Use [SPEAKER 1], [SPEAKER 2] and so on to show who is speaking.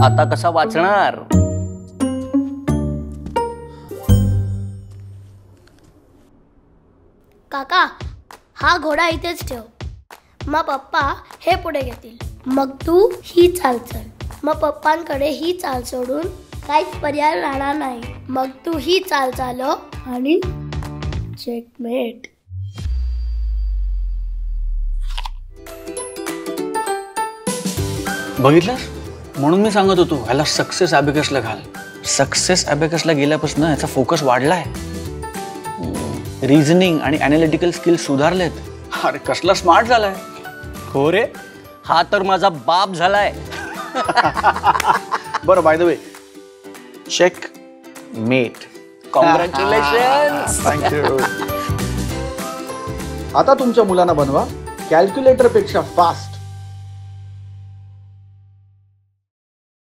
[SPEAKER 1] आता कसा वाचणार?
[SPEAKER 2] काका, हा घोडा इथेच ठेव. मग पप्पा हे पुढे घेतील. मग तू ही चाल चल. मग पप्पांकडे ही चाल सोडून काहीच पर्याय राहणार नाही. मग तू ही चाल चालव आणि चेकमेट.
[SPEAKER 1] बघितलं, म्हणून मी सांगत होतो ह्याला सक्सेस अबेकसला घाल. सक्सेस अबेकसला गेल्यापासून याचा फोकस वाढलाय. रिझनिंग आणि अॅनालिटिकल स्किल सुधारलेत. अरे कसला स्मार्ट झालाय. हो रे, हा तर माझा बाप झालाय.
[SPEAKER 3] बरं, by the way, checkmate.
[SPEAKER 1] Congratulation.
[SPEAKER 3] Thank you. आता तुमच्या मुलांना बनवा कॅल्क्युलेटर पेक्षा फास्ट